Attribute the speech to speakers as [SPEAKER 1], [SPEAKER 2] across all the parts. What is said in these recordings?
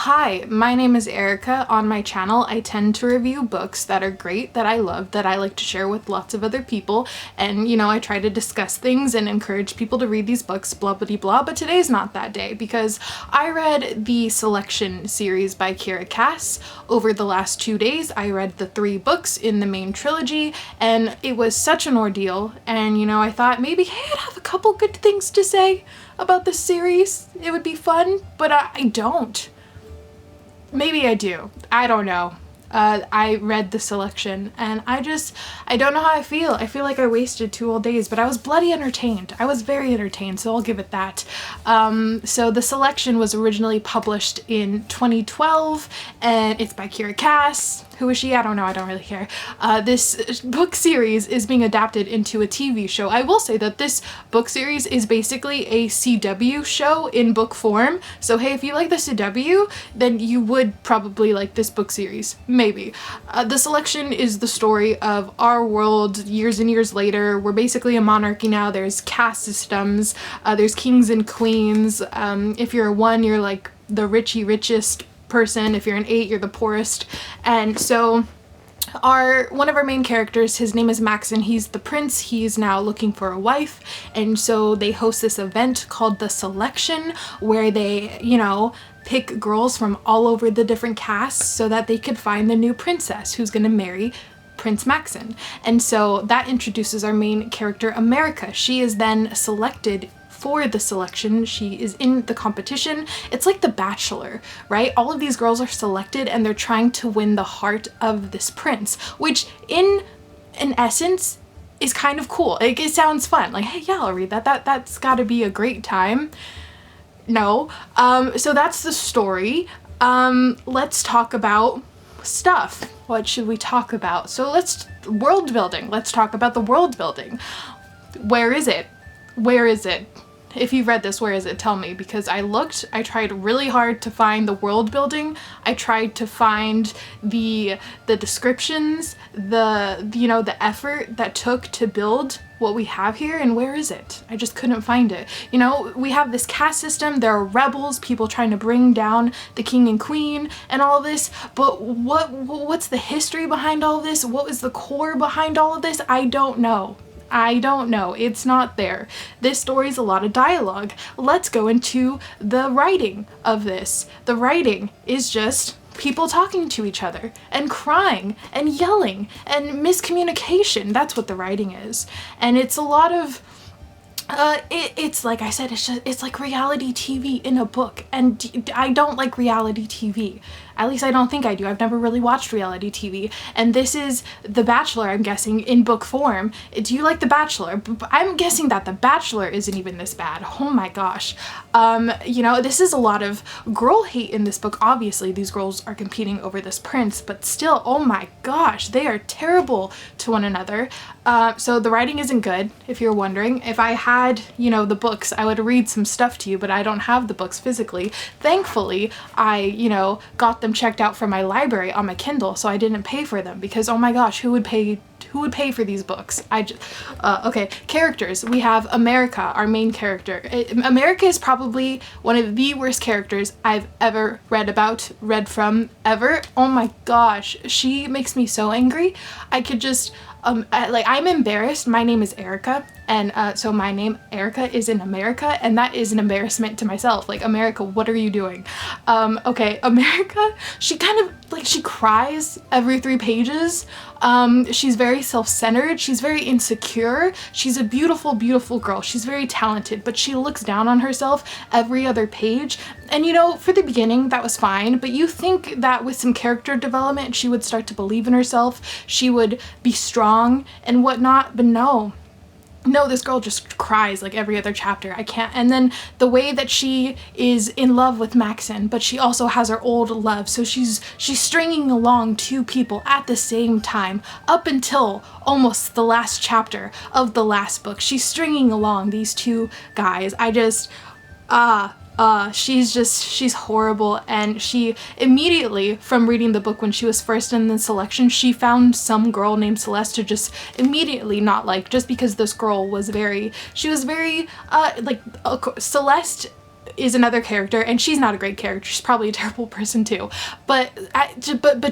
[SPEAKER 1] Hi, my name is Erica. On my channel, I tend to review books that are great, that I love, that I like to share with lots of other people. And, I try to discuss things and encourage people to read these books, blah, blah, blah. But today's not that day because I read the Selection series by Kiera over the last 2 days. I read the 3 books in the main trilogy and it was such an ordeal. And, I thought maybe, hey, I'd have a couple good things to say about this series. It would be fun, but I don't. Maybe I do. I don't know. I read the Selection and I don't know how I feel. I feel like I wasted 2 whole days, but I was bloody entertained. I was very entertained, so I'll give it that. So the Selection was originally published in 2012 and it's by Kiera. Who is she? I don't know. I don't really care. This book series is being adapted into a TV show. I will say that this book series is basically a CW show in book form. So hey, if you like the CW, then you would probably like this book series. Maybe. The Selection is the story of our world years and years later. We're basically a monarchy now. There's caste systems. There's kings and queens. If you're a 1, you're like the richest person. If you're an 8, you're the poorest. And so one of our main characters, his name is Max and he's the prince. He's now looking for a wife, and so they host this event called the Selection where they pick girls from all over the different castes so that they could find the new princess who's gonna marry Prince Maxon. And so that introduces our main character, America. She is then selected for the Selection. She is in the competition. It's like The Bachelor, right? All of these girls are selected and they're trying to win the heart of this prince, which in essence is kind of cool. It sounds fun. Like, hey, yeah, I'll read that. That's gotta be a great time. No. So that's the story. Let's talk about stuff. What should we talk about? So world building. Let's talk about the world building. Where is it? Where is it? If you've read this, where is it? Tell me, because I tried really hard to find the world building. I tried to find the descriptions, the effort that took to build what we have here, and where is it? I just couldn't find it. We have this caste system, there are rebels, people trying to bring down the king and queen and all of this, but what's the history behind all of this? What was the core behind all of this? I don't know. It's not there. This story's a lot of dialogue. Let's go into the writing of this. The writing is just people talking to each other and crying and yelling and miscommunication. That's what the writing is. And it's a lot of it's like I said, it's like reality TV in a book, and I don't like reality TV. At least I don't think I do. I've never really watched reality TV, and this is The Bachelor, I'm guessing, in book form. Do you like The Bachelor? I'm guessing that The Bachelor isn't even this bad. Oh my gosh. This is a lot of girl hate in this book. Obviously, these girls are competing over this prince, but still, oh my gosh, they are terrible to one another. So the writing isn't good, if you're wondering. If I had, the books, I would read some stuff to you, but I don't have the books physically. Thankfully, I, got them checked out from my library on my Kindle, so I didn't pay for them because, oh my gosh, who would pay for these books? Okay, characters. We have America, our main character. America is probably one of the worst characters I've ever read from ever. Oh my gosh, she makes me so angry. I could just, I'm embarrassed. My name is Erica, and so my name, Erica, is in America, and that is an embarrassment to myself. Like, America, what are you doing? Okay, America, she kind of, she cries every 3 pages. She's very self-centered. She's very insecure. She's a beautiful, beautiful girl. She's very talented, but she looks down on herself every other page. And for the beginning, that was fine, but you think that with some character development, she would start to believe in herself. She would be strong and whatnot, but no, this girl just cries like every other chapter. I can't. And then the way that she is in love with Maxon, but she also has her old love. So she's stringing along 2 people at the same time up until almost the last chapter of the last book. She's stringing along these 2 guys. She's horrible, and she immediately, from reading the book when she was first in the Selection, she found some girl named Celeste to just immediately not like, just because this girl was very, Celeste is another character, and she's not a great character. She's probably a terrible person too. But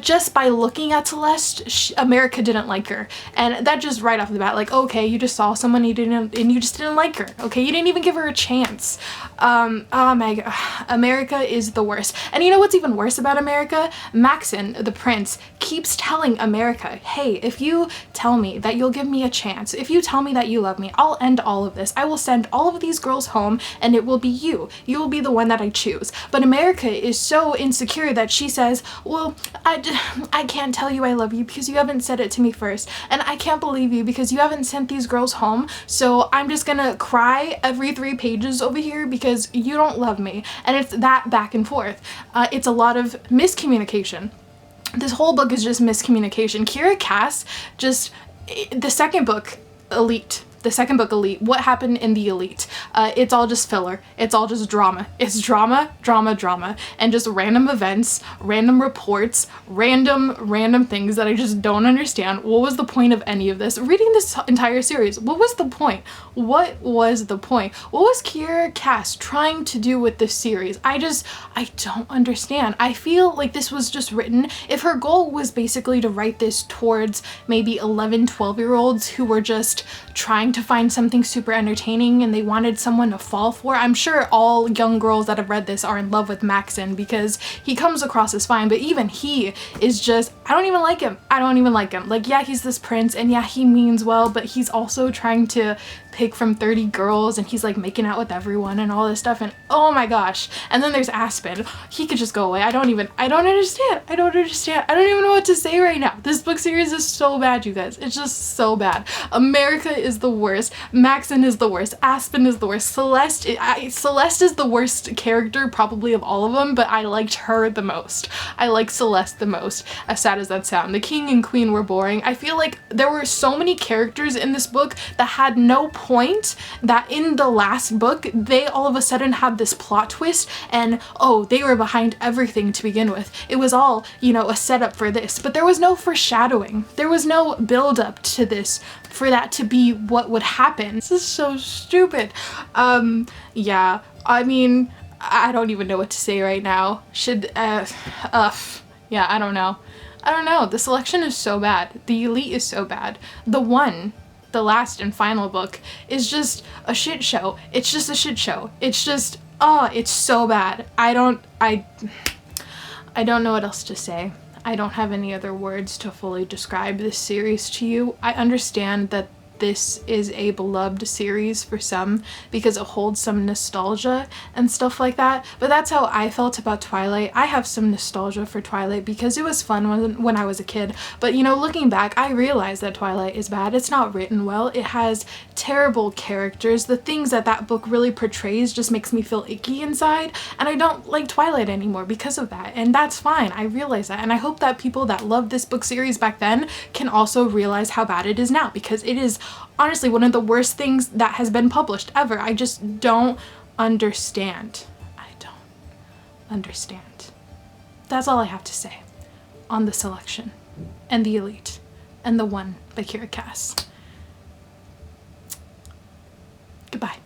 [SPEAKER 1] just by looking at Celeste, America didn't like her, and that just right off the bat, like, okay, you just saw someone you just didn't like her. Okay, you didn't even give her a chance. Oh my god, America is the worst. And you know what's even worse about America? Maxon, the prince, keeps telling America, hey, if you tell me that you'll give me a chance, if you tell me that you love me, I'll end all of this. I will send all of these girls home, and it will be you. You will be the one that I choose. But America is so insecure that she says, well, I can't tell you I love you because you haven't said it to me first, and I can't believe you because you haven't sent these girls home, so I'm just gonna cry every 3 pages over here because you don't love me. And it's that back and forth. It's a lot of miscommunication. This whole book is just miscommunication. Kiera Cass just, the second book, Elite. The second book, Elite, what happened in the Elite? It's all just filler. It's all just drama. It's drama, drama, drama, and just random events, random reports, random things that I just don't understand. What was the point of any of this? Reading this entire series, what was the point? What was the point? What was Kiera Cass trying to do with this series? I don't understand. I feel like this was just written, if her goal was basically to write this towards maybe 11, 12-year-olds who were just trying to find something super entertaining and they wanted someone to fall for. I'm sure all young girls that have read this are in love with Maxon because he comes across as fine, but even he is just, I don't even like him. I don't even like him. Like, yeah, he's this prince, and yeah, he means well, but he's also trying to pick from 30 girls, and he's like making out with everyone and all this stuff, and oh my gosh. And then there's Aspen. He could just go away. I don't understand. I don't even know what to say right now. This book series is so bad, you guys. It's just so bad. America is the worst. Maxon is the worst. Aspen is the worst. Celeste is the worst character probably of all of them, but I liked her the most. I like Celeste the most, as sad as that sounds. The king and queen were boring. I feel like there were so many characters in this book that had no point, that in the last book they all of a sudden had this plot twist, and oh, they were behind everything to begin with. It was all, you know, a setup for this, but there was no foreshadowing. There was no build up to this for that to be what would happen. This is so stupid. Yeah, I mean, I don't even know what to say right now. Yeah, I don't know. The selection is so bad. The Elite is so bad. The last and final book is just a shit show. It's just a shit show. It's just, oh, it's so bad. I don't know what else to say. I don't have any other words to fully describe this series to you. I understand that this is a beloved series for some because it holds some nostalgia and stuff like that, but that's how I felt about Twilight. I have some nostalgia for Twilight because it was fun when I was a kid, but you know, looking back, I realized that Twilight is bad. It's not written well. It has terrible characters. The things that book really portrays just makes me feel icky inside, and I don't like Twilight anymore because of that, and that's fine. I realize that, and I hope that people that loved this book series back then can also realize how bad it is now, because it is honestly one of the worst things that has been published ever. I just don't understand. I don't understand. That's all I have to say on the selection and the Elite and the one by Kiera Cass. Goodbye.